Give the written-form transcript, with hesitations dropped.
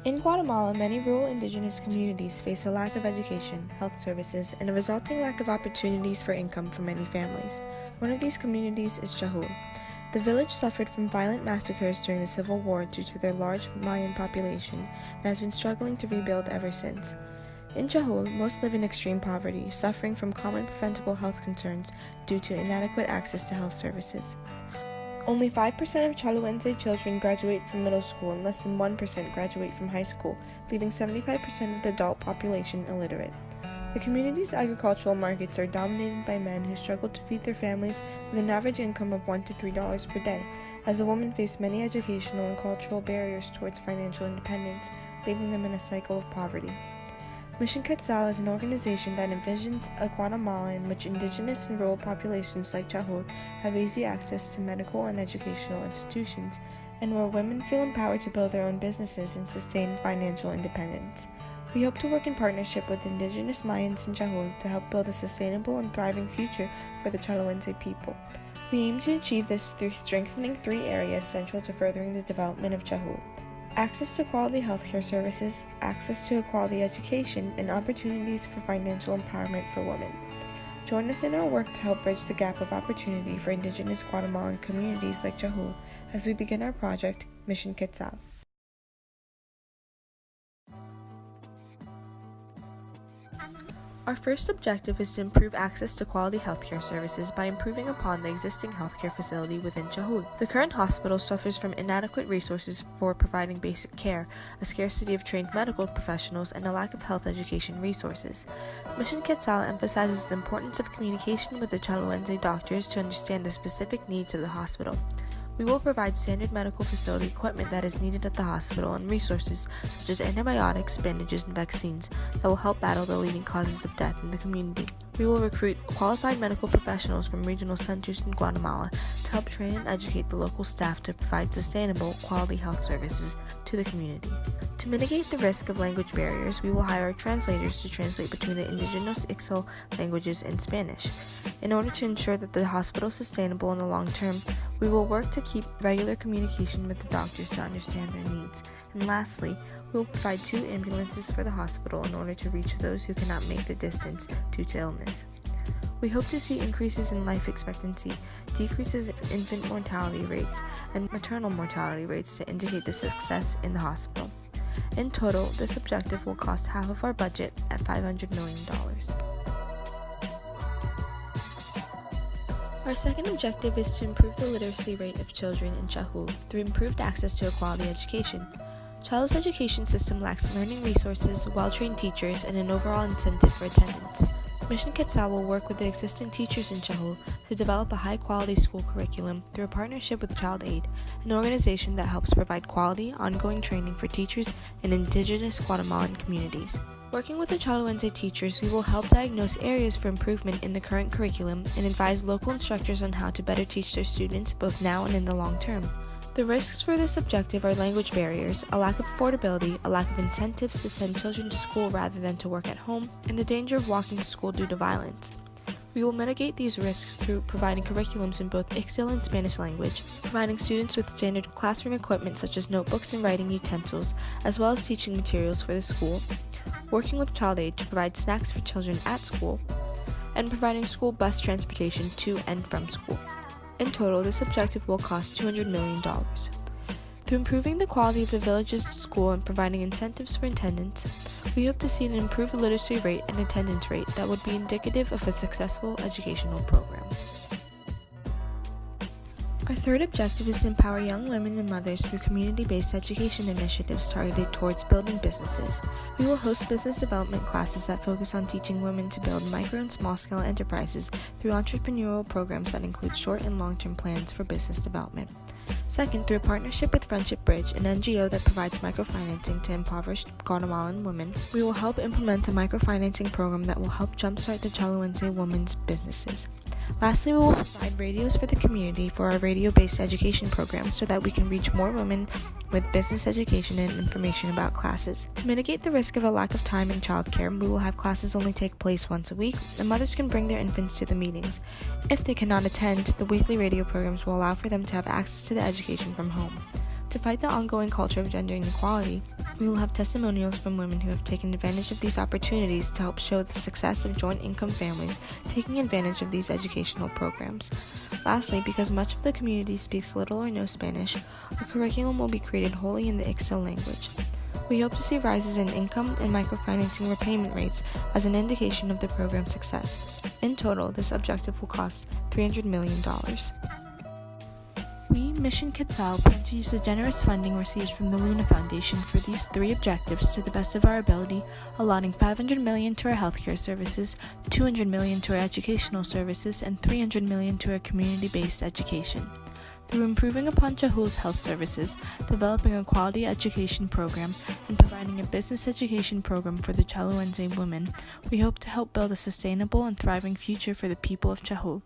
In Guatemala, many rural indigenous communities face a lack of education, health services, and a resulting lack of opportunities for income for many families. One of these communities is Chahul. The village suffered from violent massacres during the Civil War due to their large Mayan population and has been struggling to rebuild ever since. In Chahul, most live in extreme poverty, suffering from common preventable health concerns due to inadequate access to health services. Only 5% of Chaluense children graduate from middle school and less than 1% graduate from high school, leaving 75% of the adult population illiterate. The community's agricultural markets are dominated by men who struggle to feed their families with an average income of $1 to $3 per day, as the women face many educational and cultural barriers towards financial independence, leaving them in a cycle of poverty. Mission Quetzal is an organization that envisions a Guatemala in which indigenous and rural populations like Chahul have easy access to medical and educational institutions, and where women feel empowered to build their own businesses and sustain financial independence. We hope to work in partnership with indigenous Mayans in Chahul to help build a sustainable and thriving future for the Chaluense people. We aim to achieve this through strengthening 3 areas central to furthering the development of Chahul: access to quality healthcare services, access to a quality education, and opportunities for financial empowerment for women. Join us in our work to help bridge the gap of opportunity for indigenous Guatemalan communities like Chahul as we begin our project, Mission Quetzal. Our first objective is to improve access to quality healthcare services by improving upon the existing healthcare facility within Chahul. The current hospital suffers from inadequate resources for providing basic care, a scarcity of trained medical professionals, and a lack of health education resources. Mission Quetzal emphasizes the importance of communication with the Chaluense doctors to understand the specific needs of the hospital. We will provide standard medical facility equipment that is needed at the hospital and resources such as antibiotics, bandages, and vaccines that will help battle the leading causes of death in the community. We will recruit qualified medical professionals from regional centers in Guatemala to help train and educate the local staff to provide sustainable, quality health services to the community. To mitigate the risk of language barriers, we will hire translators to translate between the indigenous Quetzal languages and Spanish. In order to ensure that the hospital is sustainable in the long term, we will work to keep regular communication with the doctors to understand their needs. And lastly, we will provide 2 ambulances for the hospital in order to reach those who cannot make the distance due to illness. We hope to see increases in life expectancy, decreases in infant mortality rates, and maternal mortality rates to indicate the success in the hospital. In total, this objective will cost half of our budget at $500 million. Our second objective is to improve the literacy rate of children in Chahul through improved access to a quality education. Chahul's education system lacks learning resources, well-trained teachers, and an overall incentive for attendance. Mission Quetzal will work with the existing teachers in Chahul to develop a high-quality school curriculum through a partnership with Child Aid, an organization that helps provide quality, ongoing training for teachers in indigenous Guatemalan communities. Working with the Chaluense teachers, we will help diagnose areas for improvement in the current curriculum and advise local instructors on how to better teach their students both now and in the long term. The risks for this objective are language barriers, a lack of affordability, a lack of incentives to send children to school rather than to work at home, and the danger of walking to school due to violence. We will mitigate these risks through providing curriculums in both Quetzal and Spanish language, providing students with standard classroom equipment such as notebooks and writing utensils, as well as teaching materials for the school, working with Child Aid to provide snacks for children at school, and providing school bus transportation to and from school. In total, this objective will cost $200 million. Through improving the quality of the village's school and providing incentives for attendance, we hope to see an improved literacy rate and attendance rate that would be indicative of a successful educational program. Our third objective is to empower young women and mothers through community-based education initiatives targeted towards building businesses. We will host business development classes that focus on teaching women to build micro and small-scale enterprises through entrepreneurial programs that include short and long-term plans for business development. Second, through a partnership with Friendship Bridge, an NGO that provides microfinancing to impoverished Guatemalan women, we will help implement a microfinancing program that will help jumpstart the Chaluense women's businesses. Lastly, we will provide radios for the community for our radio-based education program so that we can reach more women with business education and information about classes. To mitigate the risk of a lack of time in childcare, we will have classes only take place once a week, and mothers can bring their infants to the meetings. If they cannot attend, the weekly radio programs will allow for them to have access to the education from home. To fight the ongoing culture of gender inequality, We will have testimonials from women who have taken advantage of these opportunities to help show the success of joint income families taking advantage of these educational programs. Lastly, because much of the community speaks little or no Spanish, our curriculum will be created wholly in the Quetzal language. We hope to see rises in income and microfinancing repayment rates as an indication of the program's success. In total, this objective will cost $300 million. We, Mission Quetzal, plan to use the generous funding received from the Luna Foundation for these three objectives to the best of our ability, allotting $500 million to our healthcare services, $200 million to our educational services, and $300 million to our community-based education. Through improving upon Chahul's health services, developing a quality education program, and providing a business education program for the Chaluense women, we hope to help build a sustainable and thriving future for the people of Chahul.